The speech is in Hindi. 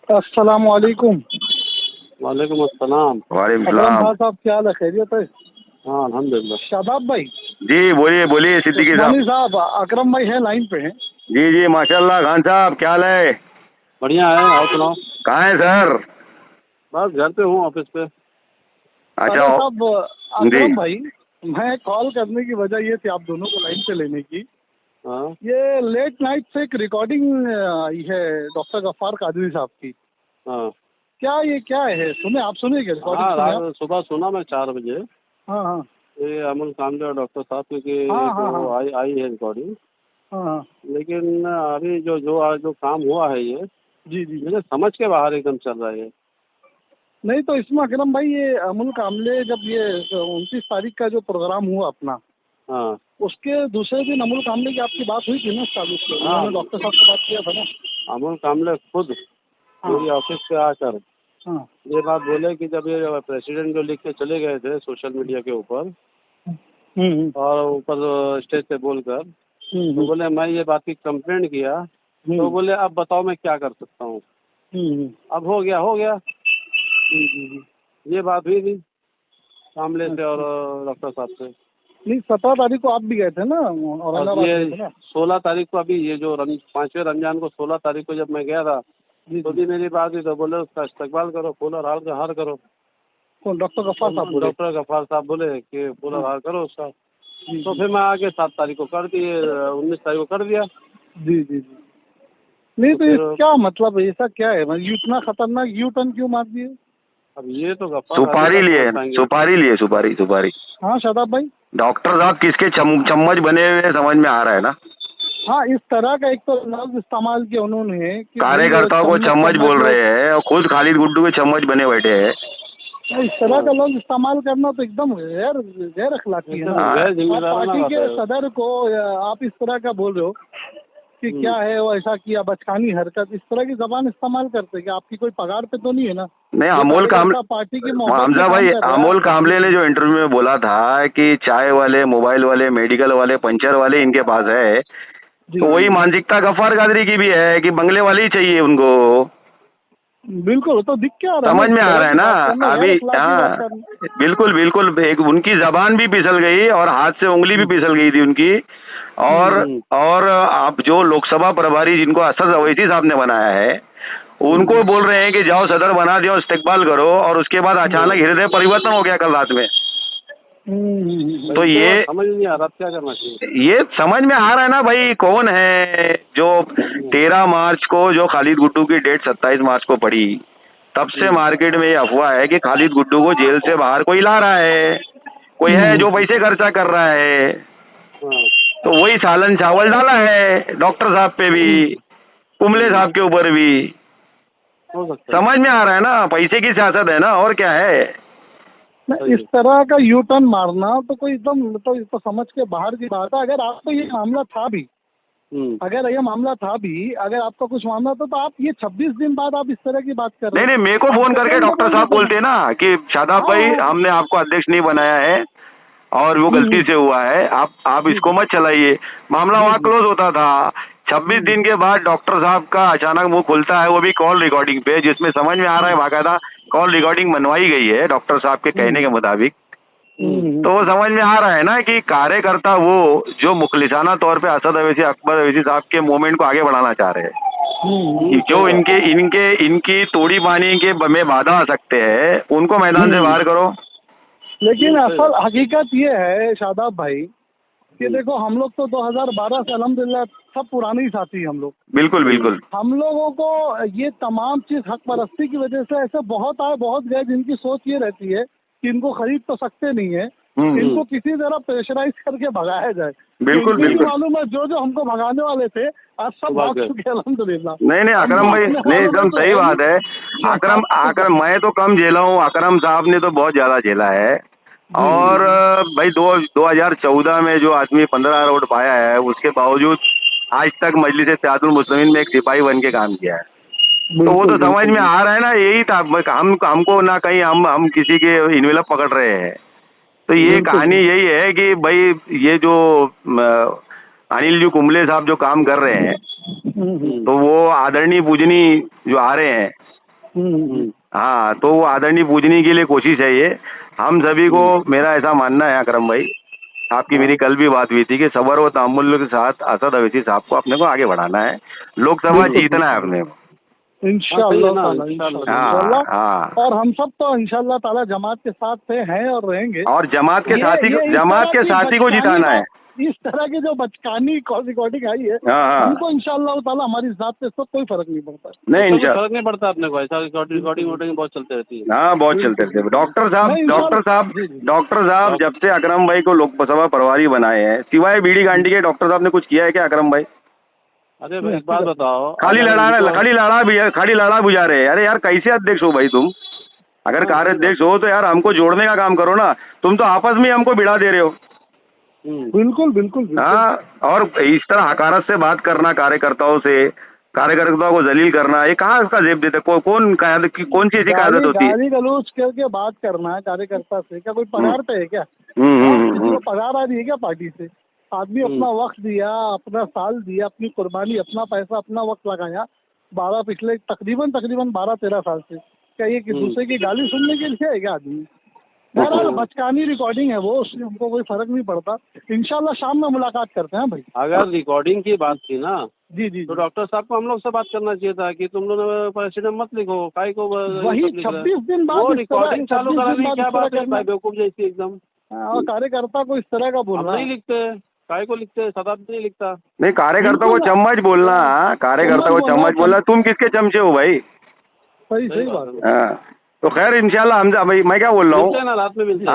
अस्सलाम वालेकुम। वालेकुम अस्सलाम। वालेकुम अकरम सलाम। साहब क्या हाल है, खैरियत है? हाँ अल्हम्दुलिल्लाह। शादाब भाई, जी बोलिए बोलिए सिद्दीकी उस्मानी साहब। साहब, अकरम भाई है लाइन पे हैं। जी जी माशाल्लाह खान साहब क्या हाल है? बढ़िया है, और सुनाओ। कहाँ है सर? बस घर पे हूँ, ऑफिस पे। अच्छा अरे साहब, जी अकरम भाई, मैं कॉल करने की वजह ये थी आप दोनों को लाइन पे लेने की। हाँ ये लेट नाइट से एक रिकॉर्डिंग आई है डॉक्टर गफ्फार कादरी साहब की। हाँ ये क्या है, सुने आप? सुने क्या रिकॉर्डिंग? हाँ, सुने आप? रात सुबह सुना मैं 4 बजे। हाँ हाँ ये अमन कामले और डॉक्टर साहब की हाँ एक हाँ वो हाँ आई है रिकॉर्डिंग। हाँ हाँ। लेकिन अभी जो जो आज जो काम हुआ है ये जी जी। मेरे समझ के बाहर एकदम चल रहा है। नहीं तो इसमें अकरम भाई, ये अमुल कामले जब ये 29 तारीख का जो प्रोग्राम हुआ अपना, हाँ उसके दूसरे दिन अमुल कामले की आपकी बात हुई थी ना चालू से? हाँ, उन्होंने डॉक्टर साहब से बात किया था ना? अमन कामले खुद हाँ मेरी ऑफिस पे आकर हाँ। ये बात बोले कि जब ये प्रेसिडेंट जो लिख के चले गए थे सोशल मीडिया के ऊपर और ऊपर स्टेज पे बोलकर, तो बोले मैं ये बात की कंप्लेंट किया, तो बोले अब बताओ मैं क्या कर सकता हूँ। अब हो गया ये बात हुई थी कामले से और डॉक्टर साहब से। नहीं, 17 तारीख को आप भी गए थे ना और औरंगाबाद ये गए थे ना? 16 तारीख को, अभी ये जो 5वें रमजान को 16 तारीख को जब मैं गया था, जी तो जी। भी मेरी बात हुई, तो बोले उसका इस्तकबाल करो, फूल और हार करो। कौन? डॉक्टर गफ्फार साहब बोले? डॉक्टर गफ्फार साहब बोले कि फूल और हार करो उसका। जी तो फिर मैं आगे 7 तारीख को कर दिए, 19 तारीख को कर दिया। जी जी जी। नहीं तो तो फिर क्या मतलब है, ऐसा क्या है? मतलब इतना खतरनाक यू टर्न क्यों मार दिए? अब ये तो गफ्फार सुपारी लिए बताएंगे। सुपारी लिए सुपारी सुपारी। हाँ शादाब भाई। डॉक्टर साहब किसके चम्मच बने हुए हैं, समझ में आ रहा है ना? हाँ, इस तरह का एक तो लफ्ज इस्तेमाल किया उन्होंने कि भाई वो कार्यकर्ताओं को चम्मच बोल रहे हैं और खुद खालिद गुड्डू के चम्मच बने बैठे हैं। इस तरह का लफ्ज इस्तेमाल करना तो एकदम गैर गैर अखलाकी है ना। हाँ। गैर आप जिम्मेदाराना पार्टी बात के है। सदर को आप इस तरह का बोल रहे हो कि क्या है वो ऐसा किया, बचकानी हरकत, इस तरह की जबान इस्तेमाल करते कि आपकी कोई पगार पे तो नहीं है ना? नहीं, ये अमोल कार्यकर्ता कामले, पार्टी की मोहब्बत में हमजा काम भाई, कर रहा है। अमोल कामले ने जो इंटरव्यू में बोला था कि चाय वाले, मोबाइल वाले, मेडिकल वाले, पंचर वाले इनके पास है, जी तो वही मानसिकता गफ्फार कादरी की भी है कि बंगले वाले ही चाहिए उनको। बिल्कुल, वो तो दिख क्या रहा है ना, समझ इस में आ तरह रहा है की ना बात करना, गैर अभी? अखलाकी बात हाँ करना। बिल्कुल बिल्कुल, एक उनकी जबान भी फिसल गई और हाथ से उंगली भी फिसल गई थी उनकी। और आप जो लोकसभा प्रभारी जिनको असद अवैसी साहब ने बनाया है, उनको बोल रहे हैं कि जाओ सदर बना दियो, इस्तेकबाल करो, और उसके बाद अचानक हृदय परिवर्तन हो गया कल रात में। तो ये समझ नहीं आ रहा क्या करना चाहिए। ये समझ में आ रहा है ना भाई, कौन है जो 13 मार्च को जो खालिद गुड्डू की डेट 27 मार्च को पड़ी, तब से मार्केट में ये अफवाह है कि खालिद गुड्डू को जेल से बाहर कोई ला रहा है, कोई है जो पैसे खर्चा कर रहा है। तो वही सालन चावल डाला है डॉक्टर साहब पे भी, कुंबले साहब के ऊपर भी। हो सकता है। समझ में आ रहा है ना, पैसे की सियासत है ना, और क्या है। इस तरह का यू टर्न मारना तो कोई एकदम तो समझ के बाहर की बात है। अगर आपको ये मामला था भी, अगर आपका कुछ मामला था, तो आप ये 26 दिन बाद आप इस तरह की बात कर रहे नहीं हैं। नहीं, मेरे को फोन करके डॉक्टर साहब बोलते ना कि शादाब भाई हमने आपको अध्यक्ष नहीं बनाया है और वो गलती से हुआ है, आप इसको मत चलाइए, मामला वहाँ क्लोज होता था। 26 दिन के बाद डॉक्टर साहब का अचानक मुंह खुलता है, वो भी कॉल रिकॉर्डिंग पे, जिसमें समझ में आ रहा है बाकायदा कॉल रिकॉर्डिंग बनवाई गई है डॉक्टर साहब के कहने के मुताबिक। तो वो समझ में आ रहा है ना कि कार्यकर्ता वो जो मुखलिसाना तौर पे असद अवैसी, अकबर अवैसी साहब के मूवमेंट को आगे बढ़ाना चाह रहे हैं, कि जो इनकी तोड़ी पानी के में बाधा आ सकते हैं, उनको मैदान से बाहर करो। लेकिन असल हकीकत ये है शादाब भाई कि देखो, हम लोग तो 2012 से अल्हम्दुलिल्लाह सब पुराने ही साथी हैं हम लोग। बिल्कुल बिल्कुल। हम लोगों को ये तमाम चीज हक परस्ती की वजह से ऐसे बहुत आए बहुत गए जिनकी सोच ये रहती है कि इनको खरीद तो सकते नहीं है, इनको किसी तरह प्रेशराइज करके भगाया जाए। बिल्कुल इनको भी बिल्कुल। मालूम है जो हमको भगाने वाले थे आज सब भाग चुके हैं अल्हम्दुलिल्लाह। नहीं अकरम भाई, नहीं एकदम सही बात है। अकरम मैं तो कम झेला हूँ, अकरम साहब ने तो बहुत ज्यादा झेला है। और भाई 2014 में जो आदमी 15 अरब पाया है, उसके बावजूद आज तक मजलिस इत्तेहादुल मुस्लिमीन में एक सिपाही बन के काम किया है। तो वो तो समझ में आ रहा है ना, यही था। हमको ना कहीं हम किसी के इन्वेलप पकड़ रहे हैं। तो ये कहानी यही है कि भाई ये जो अनिल जी कुंबले साहब जो काम कर रहे हैं, तो वो आदरणीय पूजनी जो आ रहे हैं, हाँ, तो वो आदरणीय पूजनी के लिए कोशिश है ये। हम सभी को, मेरा ऐसा मानना है अकरम भाई, आपकी मेरी कल भी बात हुई थी कि सबर व तहम्मुल के साथ असद अवैसी साहब को अपने को आगे बढ़ाना है, लोकसभा जीतना है अपने को इंशाअल्लाह। हाँ। और हम सब तो इंशाअल्लाह ताला जमात के साथ थे, हैं और रहेंगे, और जमात के साथी को जिताना है। इस तरह की जो बचकानी रिकॉर्डिंग आई है, हमको इंशाअल्लाह ताला हमारी जात पे इसको कोई फर्क नहीं पड़ता। नहीं, फर्क नहीं पड़ता अपने को, ऐसा रिकॉर्डिंग बहुत चलते रहती है। हाँ, बहुत चलते रहते हैं। डॉक्टर साहब जब से अकरम भाई को लोकसभा प्रभारी बनाए हैं, सिवाय बीड़ी गांडी के डॉक्टर साहब ने कुछ किया है क्या अकरम भाई? अरे भाई एक बात बताओ, खाली लड़ा बुझा रहे हैं। अरे यार, कैसे अध्यक्ष हो भाई तुम? अगर कार्याध्यक्ष हो तो यार हमको जोड़ने का काम करो ना, तुम तो आपस में हमको भिड़ा दे रहे हो। बिल्कुल। हाँ, और इस तरह हकारत से बात करना कार्यकर्ताओं को जलील करना, ये कहाँ इसका जेब देते? कौन सी ऐसी कायदत होती है? गाली गलौज करके बात करना है कार्यकर्ता से, क्या कोई पगार पे है क्या? किसी को पगार आ रही है क्या पार्टी से? आदमी अपना वक्त दिया, अपना साल दिया, अपनी कुर्बानी, अपना पैसा, अपना वक्त लगाया, पिछले तकरीबन 12-13 साल से। क्या ये दूसरे की गाली सुनने के लिए है क्या आदमी? बचकानी रिकॉर्डिंग है वो, उससे हमको कोई फर्क नहीं पड़ता। इंशाल्लाह शाम में मुलाकात करते हैं भाई। अगर रिकॉर्डिंग की बात थी ना, जी, तो डॉक्टर साहब को हम लोग से बात करना चाहिए था कि तुम लोग प्रेसिडेंट मत लिखो, काय को वही 26 दिन बाद वो रिकॉर्डिंग चालू कराने की क्या बात है? बेवकूफ जैसी एकदम। और कार्यकर्ता को इस तरह का बोलना नहीं लिखते, काय को लिखते? शताब्दी नहीं लिखता। नहीं, कार्यकर्ता को चम्मच बोलना, तुम किसके चमचे हो भाई? सही बात है। तो खैर इंशाल्लाह, मैं क्या बोल रहा हूँ, रात में मिलते हैं।